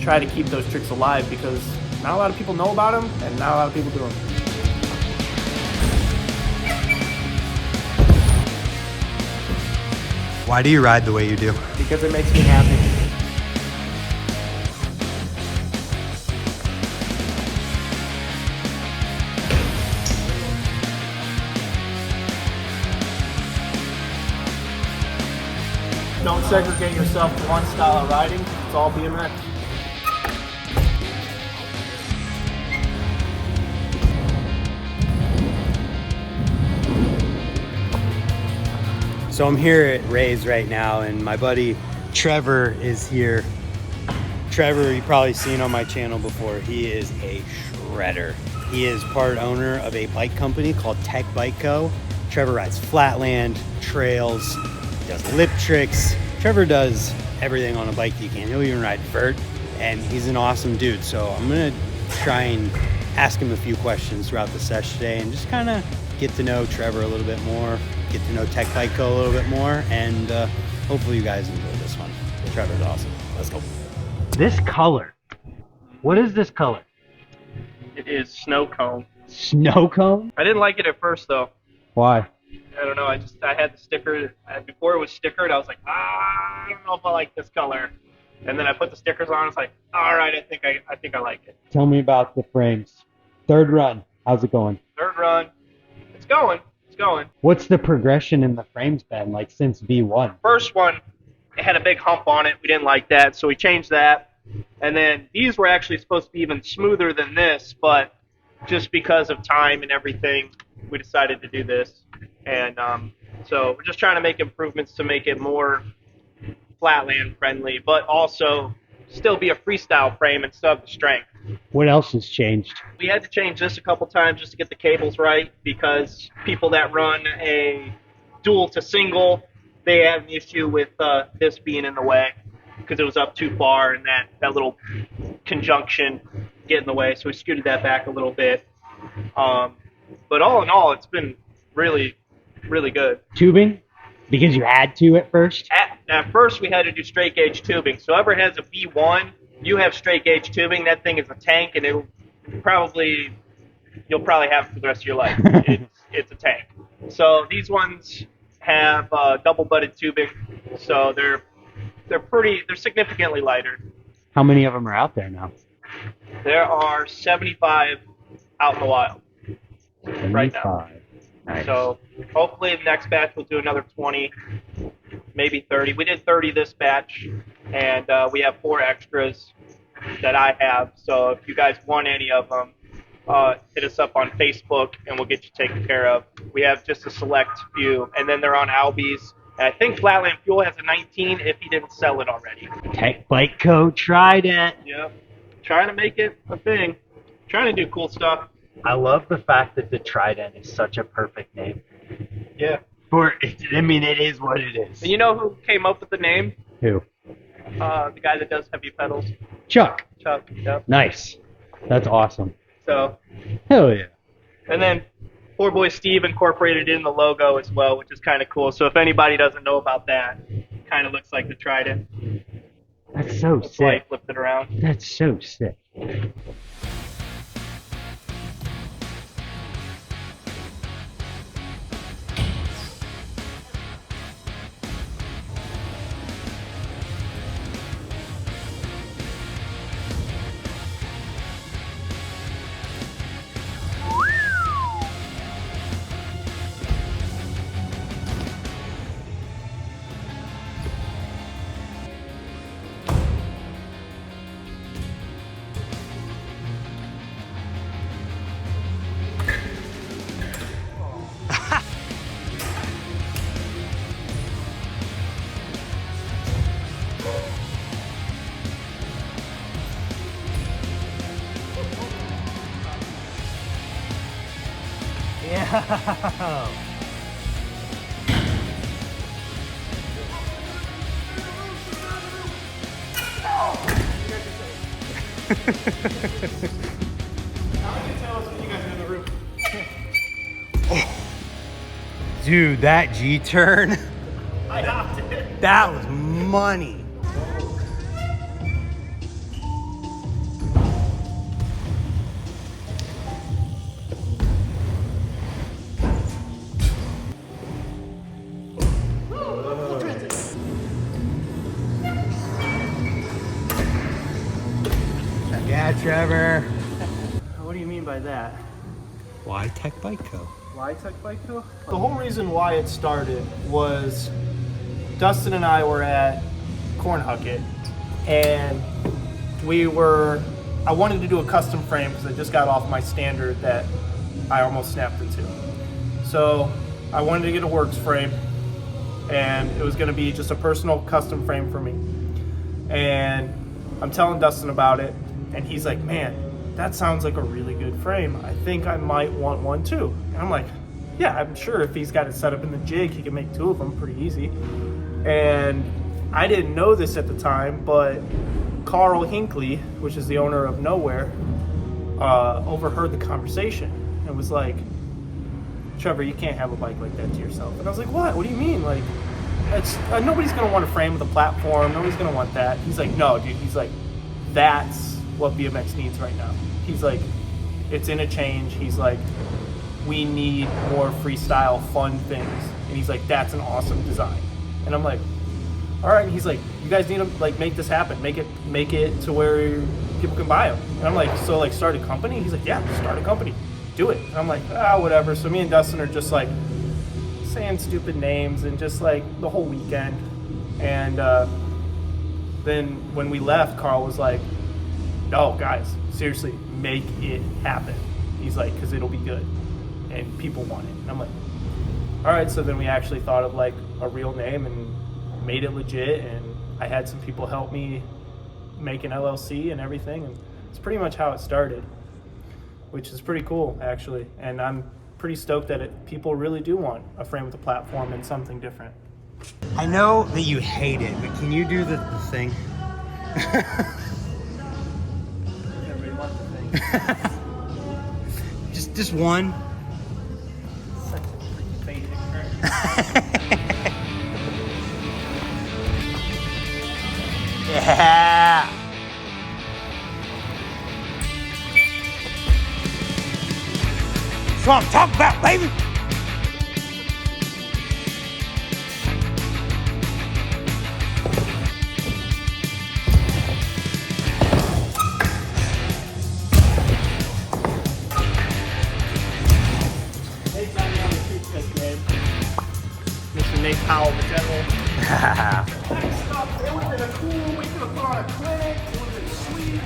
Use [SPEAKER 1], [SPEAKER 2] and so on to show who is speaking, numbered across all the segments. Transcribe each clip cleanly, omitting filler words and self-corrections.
[SPEAKER 1] try to keep those tricks alive because not a lot of people know about them and not a lot of people do them.
[SPEAKER 2] Why do you ride the way you do?
[SPEAKER 1] Because it makes me happy. Don't segregate yourself to one style of riding. It's all BMX.
[SPEAKER 2] So I'm here at Ray's right now, and my buddy Trevor is here. Trevor, you've probably seen on my channel before. He is a shredder. He is part owner of a bike company called Biko. Trevor rides flatland, trails, does lip tricks. Trevor does everything on a bike you can. He'll even ride vert, and he's an awesome dude. So I'm gonna try and ask him a few questions throughout the session today and just kind of get to know Trevor a little bit more, get to know Biko a little bit more, and hopefully you guys enjoy this one. Trevor's awesome. Let's go. This color, what is this color?
[SPEAKER 1] It is snow cone.
[SPEAKER 2] Snow cone?
[SPEAKER 1] I didn't like it at first though.
[SPEAKER 2] Why?
[SPEAKER 1] I don't know. I had the sticker. Before it was stickered, I was like, I don't know if I like this color. And then I put the stickers on. It's like, all right, I think I like it.
[SPEAKER 2] Tell me about the frames. Third run, how's it going?
[SPEAKER 1] Third run, it's going.
[SPEAKER 2] What's the progression in the frames been like since V1?
[SPEAKER 1] First one, it had a big hump on it. We didn't like that, so we changed that. And then these were actually supposed to be even smoother than this, but just because of time and everything, we decided to do this. And so we're just trying to make improvements to make it more flatland friendly, but also still be a freestyle frame and still have the strength.
[SPEAKER 2] What else has changed?
[SPEAKER 1] We had to change this a couple times just to get the cables right because people that run a dual to single, they have an issue with this being in the way because it was up too far and that little conjunction get in the way. So we scooted that back a little bit. But all in all, it's been really, really good.
[SPEAKER 2] Tubing? Because you had to at first?
[SPEAKER 1] At first, we had to do straight gauge tubing. So whoever has a V1, you have straight gauge tubing. That thing is a tank, and you'll probably have it for the rest of your life. It's a tank. So these ones have double butted tubing, so they're significantly lighter.
[SPEAKER 2] How many of them are out there now?
[SPEAKER 1] There are 75 out in the wild
[SPEAKER 2] 75.
[SPEAKER 1] right now.
[SPEAKER 2] Nice.
[SPEAKER 1] So hopefully the next batch we'll do another 20, maybe 30. We did 30 this batch, and we have 4 extras that I have. So if you guys want any of them, hit us up on Facebook, and we'll get you taken care of. We have just a select few, and then they're on Albies. And I think Flatland Fuel has a 19 if he didn't sell it already.
[SPEAKER 2] Biko Trident.
[SPEAKER 1] Yep. Trying to make it a thing. Trying to do cool stuff.
[SPEAKER 2] I love the fact that the Trident is such a perfect name.
[SPEAKER 1] Yeah.
[SPEAKER 2] It is what it is.
[SPEAKER 1] And you know who came up with the name?
[SPEAKER 2] Who?
[SPEAKER 1] The guy that does heavy pedals.
[SPEAKER 2] Chuck.
[SPEAKER 1] Yep.
[SPEAKER 2] Nice. That's awesome.
[SPEAKER 1] So.
[SPEAKER 2] Hell yeah.
[SPEAKER 1] And then poor boy Steve incorporated it in the logo as well, which is kind of cool. So if anybody doesn't know about that, it kind of looks like the Trident.
[SPEAKER 2] That's so
[SPEAKER 1] That's why he
[SPEAKER 2] sick.
[SPEAKER 1] flipped it around.
[SPEAKER 2] That's so sick. Yeah. Dude, that G-turn,
[SPEAKER 1] I hopped it.
[SPEAKER 2] that was money. Yeah, Trevor. What do you mean by that? Why Tech Biko?
[SPEAKER 3] Why Tech Biko? The whole reason why it started was Dustin and I were at Cornhucket, and I wanted to do a custom frame because I just got off my standard that I almost snapped into. So I wanted to get a works frame, and it was going to be just a personal custom frame for me. And I'm telling Dustin about it, and he's like, man, that sounds like a really good frame. I think I might want one too. And I'm like, yeah, I'm sure if he's got it set up in the jig, he can make two of them pretty easy. And I didn't know this at the time, but Carl Hinckley, which is the owner of Nowhere, overheard the conversation and was like, Trevor, you can't have a bike like that to yourself. And I was like, what? What do you mean? Like, it's nobody's gonna want a frame with a platform. Nobody's gonna want that. He's like, no, dude. He's like, that's what BMX needs right now. He's like, it's in a change. He's like, we need more freestyle, fun things. And he's like, that's an awesome design. And I'm like, all right. And he's like, you guys need to like make this happen. Make it to where people can buy them. And I'm like, so like start a company? He's like, yeah, start a company. Do it. And I'm like, whatever. So me and Dustin are just like saying stupid names and just like the whole weekend. And then when we left, Carl was like, no, guys, seriously, make it happen. He's like, because it'll be good and people want it. And I'm like, all right. So then we actually thought of like a real name and made it legit. And I had some people help me make an LLC and everything. And it's pretty much how it started, which is pretty cool, actually. And I'm pretty stoked that people really do want a frame with a platform and something different.
[SPEAKER 2] I know that you hate it, but can you do the thing?
[SPEAKER 3] Everybody wants the thing.
[SPEAKER 2] just one.
[SPEAKER 3] Such a pretty basic.
[SPEAKER 2] Yeah. That's what I'm talking about, baby.
[SPEAKER 3] Mr. Nate Powell, the general. Next up, it would have been cool. We could have put on a clinic. It would have been sweet.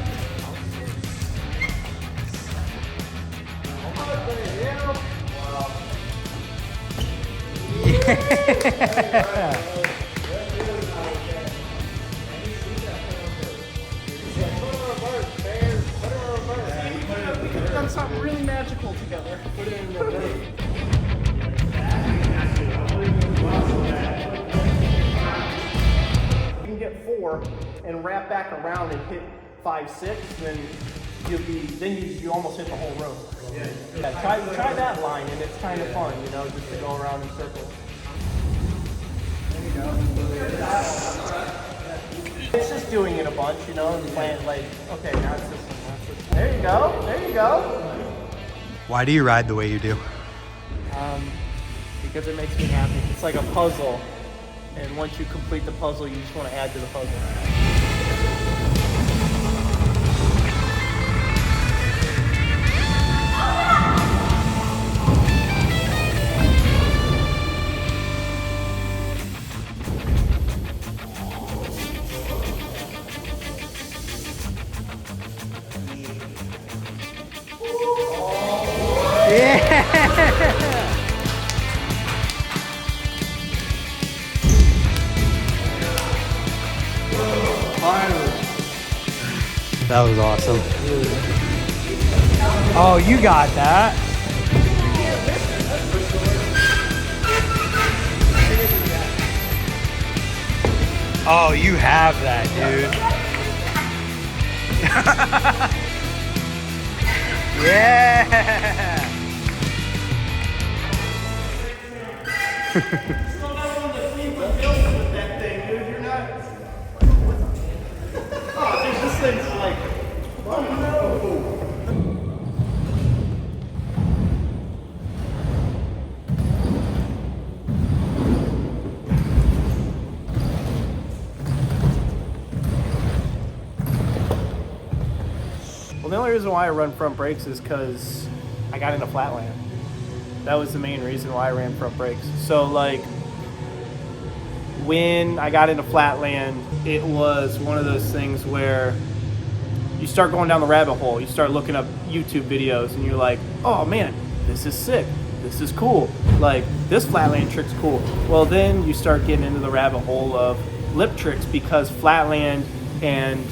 [SPEAKER 3] We could have done something really magical together. Put it in the You can get 4 and wrap back around and hit 5, 6, then you almost hit the whole room. Yeah, try that line, and it's kind of fun, you know, just to go around in circles. There you go. It's just doing it a bunch, you know, and playing like, okay, now it's this one. There you go. There you go.
[SPEAKER 2] Why do you ride the way you do?
[SPEAKER 3] Because it makes me happy. It's like a puzzle, and once you complete the puzzle, you just want to add to the puzzle.
[SPEAKER 2] That was awesome. Oh, you got that. Oh, you have that, dude. Yeah.
[SPEAKER 3] This thing's like, oh no! the only reason why I run front brakes is because I got into flatland. That was the main reason why I ran front brakes. So like, when I got into flatland, it was one of those things where you start going down the rabbit hole. You start looking up YouTube videos and you're like, oh man, this is sick. This is cool. Like, this flatland trick's cool. Well, then you start getting into the rabbit hole of lip tricks, because flatland and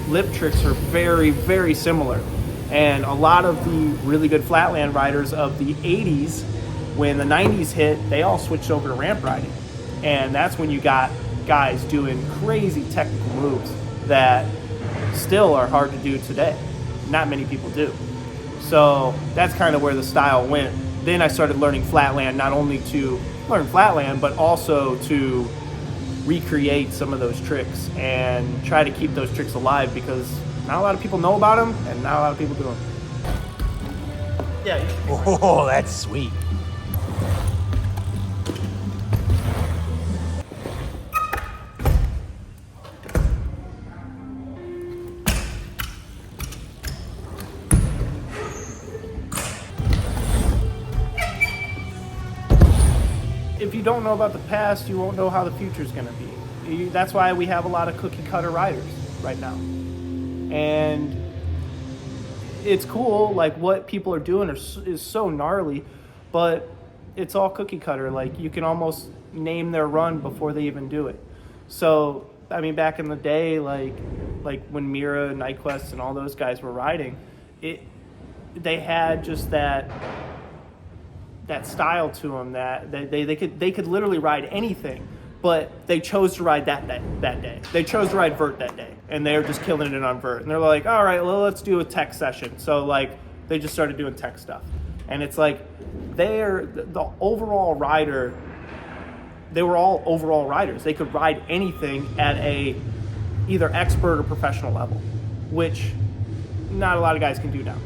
[SPEAKER 3] lip tricks are very, very similar. And a lot of the really good flatland riders of the 80s, when the 90s hit, they all switched over to ramp riding. And that's when you got guys doing crazy technical moves that still are hard to do today. Not many people do. So that's kind of where the style went. Then I started learning flatland, not only to learn flatland, but also to recreate some of those tricks and try to keep those tricks alive, because not a lot of people know about them and not a lot of people do them. Yeah.
[SPEAKER 2] Oh, that's sweet.
[SPEAKER 3] If you don't know about the past, you won't know how the future is going to be. That's why we have a lot of cookie cutter riders right now. And it's cool, like what people are doing is so gnarly, but it's all cookie cutter. Like, you can almost name their run before they even do it. So, I mean, back in the day, like when Mira, Nyquist, and all those guys were riding, they had just that style to them that they could literally ride anything, but they chose to ride that day. They chose to ride vert that day, and they were just killing it on vert. And they're like, all right, well, let's do a tech session. So like, they just started doing tech stuff, and it's like they're the overall rider. They were all overall riders. They could ride anything at a either expert or professional level, which not a lot of guys can do now.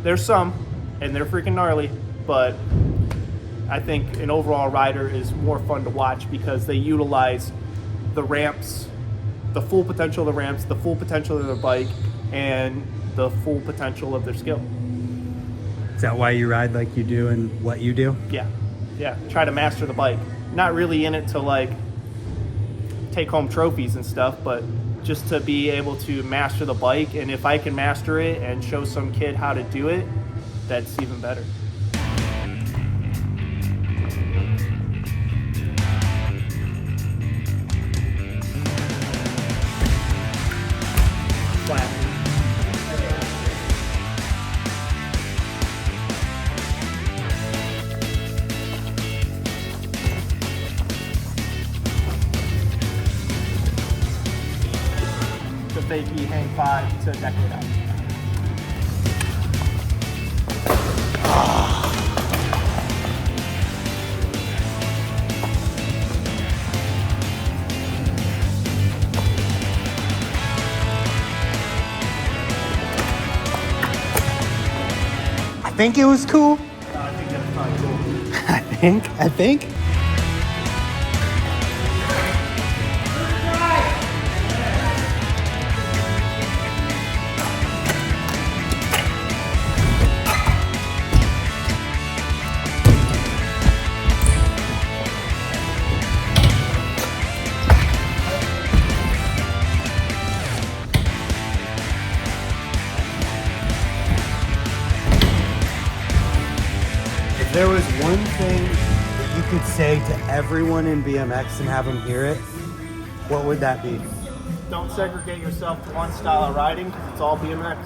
[SPEAKER 3] There's some, and they're freaking gnarly, but I think an overall rider is more fun to watch because they utilize the ramps, the full potential of the ramps, the full potential of their bike, and the full potential of their skill.
[SPEAKER 2] Is that why you ride like you do and what you do?
[SPEAKER 3] Yeah. Try to master the bike. Not really in it to like take home trophies and stuff, but just to be able to master the bike. And if I can master it and show some kid how to do it, that's even better. Fakey hang 5 to deck it out.
[SPEAKER 2] I think it was cool.
[SPEAKER 3] I think that's probably cool.
[SPEAKER 2] I think. There was one thing that you could say to everyone in BMX and have them hear it, what would that be?
[SPEAKER 3] Don't segregate yourself to one style of riding, because it's all BMX.